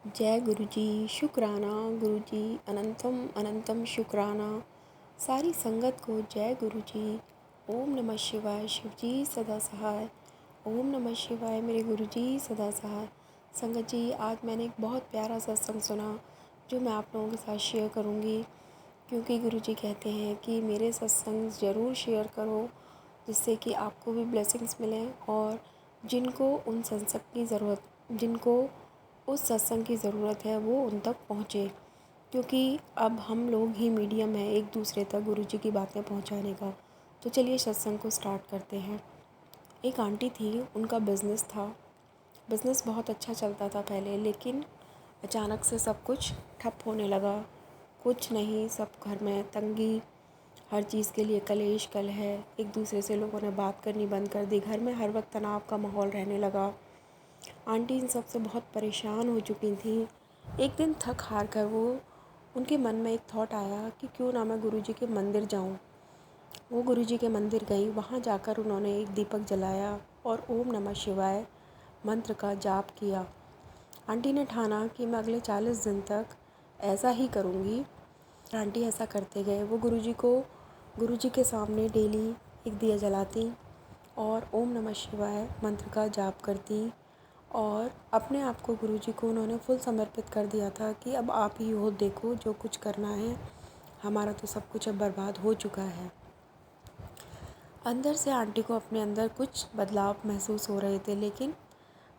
जय गुरु जी। शुक्राना गुरु जी। अनंतम अनंतम शुक्राना। सारी संगत को जय गुरु जी। ओम नमः शिवाय। शिव जी सदा सहाय। ओम नमः शिवाय मेरे गुरु जी सदा सहाय। संगत जी, आज मैंने एक बहुत प्यारा सत्संग सुना जो मैं आप लोगों के साथ शेयर करूंगी, क्योंकि गुरु जी कहते हैं कि मेरे सत्संग ज़रूर शेयर करो, जिससे कि आपको भी ब्लेसिंग्स मिलें और जिनको उन सत्संग की ज़रूरत जिनको उस सत्संग की ज़रूरत है वो उन तक पहुँचे। क्योंकि अब हम लोग ही मीडियम है एक दूसरे तक गुरु जी की बातें पहुँचाने का। तो चलिए सत्संग को स्टार्ट करते हैं। एक आंटी थी, उनका बिज़नेस था। बिज़नेस बहुत अच्छा चलता था पहले, लेकिन अचानक से सब कुछ ठप होने लगा। कुछ नहीं, सब घर में तंगी, हर चीज़ के लिए कलेश कलह है। एक दूसरे से लोगों ने बात करनी बंद कर दी। घर में हर वक्त तनाव का माहौल रहने लगा। आंटी इन सब से बहुत परेशान हो चुकी थी। एक दिन थक हार कर उनके मन में एक थॉट आया कि क्यों ना मैं गुरुजी के मंदिर जाऊं। वो गुरुजी के मंदिर गई। वहाँ जाकर उन्होंने एक दीपक जलाया और ओम नमः शिवाय मंत्र का जाप किया। आंटी ने ठाना कि मैं अगले 40 दिन तक ऐसा ही करूँगी। आंटी ऐसा करते गए। वो गुरुजी के सामने डेली एक दिया जलाती और ओम नमः शिवाय मंत्र का जाप करती, और अपने आप को गुरुजी को उन्होंने फुल समर्पित कर दिया था कि अब आप ही हो, देखो जो कुछ करना है, हमारा तो सब कुछ अब बर्बाद हो चुका है। अंदर से आंटी को अपने अंदर कुछ बदलाव महसूस हो रहे थे, लेकिन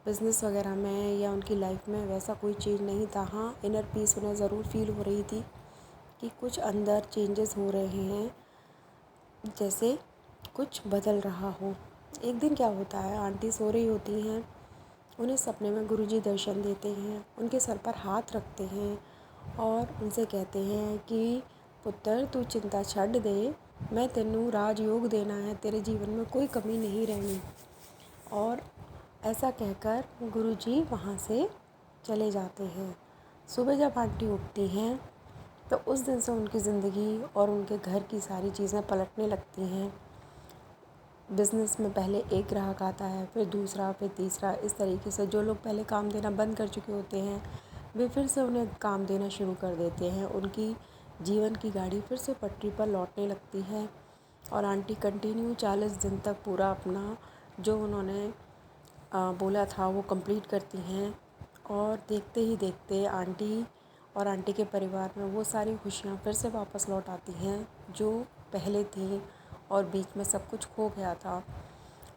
बिज़नेस वगैरह में या उनकी लाइफ में वैसा कोई चेंज नहीं था। हाँ, इनर पीस उन्हें ज़रूर फील हो रही थी कि कुछ अंदर चेंजेस हो रहे हैं, जैसे कुछ बदल रहा हो। एक दिन क्या होता है, आंटी सो रही होती हैं। उन्हें सपने में गुरुजी दर्शन देते हैं, उनके सर पर हाथ रखते हैं और उनसे कहते हैं कि पुत्र तू चिंता छड्ड दे, मैं तेनू राजयोग देना है, तेरे जीवन में कोई कमी नहीं रहनी। और ऐसा कहकर गुरुजी वहाँ से चले जाते हैं। सुबह जब आंटी उठती हैं तो उस दिन से उनकी ज़िंदगी और उनके घर की सारी चीज़ें पलटने लगती हैं। बिज़नेस में पहले एक ग्राहक आता है, फिर दूसरा, फिर तीसरा। इस तरीके से जो लोग पहले काम देना बंद कर चुके होते हैं, वे फिर से उन्हें काम देना शुरू कर देते हैं। उनकी जीवन की गाड़ी फिर से पटरी पर लौटने लगती है और आंटी कंटिन्यू 40 दिन तक पूरा अपना जो उन्होंने बोला था वो कंप्लीट करती हैं। और देखते ही देखते आंटी और आंटी के परिवार में वो सारी खुशियाँ फिर से वापस लौट आती हैं जो पहले थी और बीच में सब कुछ खो गया था।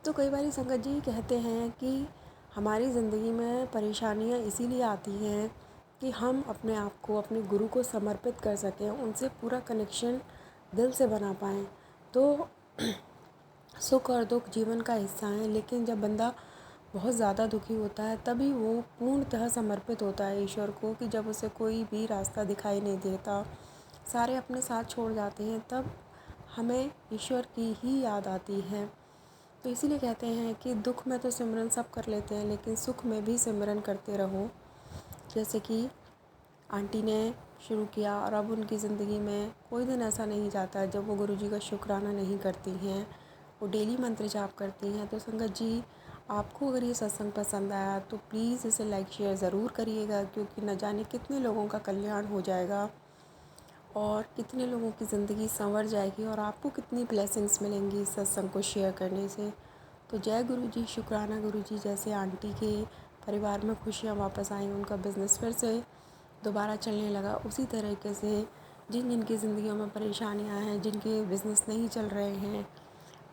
तो कई बार संगत जी कहते हैं कि हमारी ज़िंदगी में परेशानियाँ इसीलिए आती हैं कि हम अपने आप को अपने गुरु को समर्पित कर सकें, उनसे पूरा कनेक्शन दिल से बना पाएँ। तो सुख और दुख जीवन का हिस्सा हैं, लेकिन जब बंदा बहुत ज़्यादा दुखी होता है तभी वो पूर्णतः समर्पित होता है ईश्वर को, कि जब उसे कोई भी रास्ता दिखाई नहीं देता, सारे अपने साथ छोड़ जाते हैं, तब हमें ईश्वर की ही याद आती है। तो इसीलिए कहते हैं कि दुख में तो सिमरन सब कर लेते हैं, लेकिन सुख में भी सिमरन करते रहो। जैसे कि आंटी ने शुरू किया और अब उनकी ज़िंदगी में कोई दिन ऐसा नहीं जाता जब वो गुरुजी का शुक्राना नहीं करती हैं। वो डेली मंत्र जाप करती हैं। तो संगत जी, आपको अगर ये सत्संग पसंद आया तो प्लीज़ इसे लाइक शेयर ज़रूर करिएगा, क्योंकि न जाने कितने लोगों का कल्याण हो जाएगा और कितने लोगों की ज़िंदगी संवर जाएगी और आपको कितनी ब्लेसिंग्स मिलेंगी इस सत्संग को शेयर करने से। तो जय गुरु जी। शुक्राना गुरु जी। जैसे आंटी के परिवार में खुशियाँ वापस आई, उनका बिज़नेस फिर से दोबारा चलने लगा, उसी तरीके से जिन जिनकी ज़िंदगियों में परेशानियां हैं, जिनके बिज़नेस नहीं चल रहे हैं,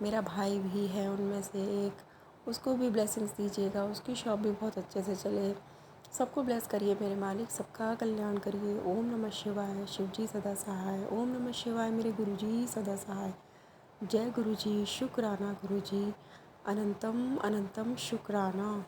मेरा भाई भी है उनमें से एक, उसको भी ब्लेसिंग्स दीजिएगा, उसकी शॉप भी बहुत अच्छे से चले। सबको ब्लेस करिए मेरे मालिक, सबका कल्याण करिए। ओम नमः शिवाय। शिव जी सदा सहाय। ओम नमः शिवाय मेरे गुरु जी सदा सहाय। जय गुरु जी। शुक्राना गुरु जी। अनंतम अनंतम शुक्राना।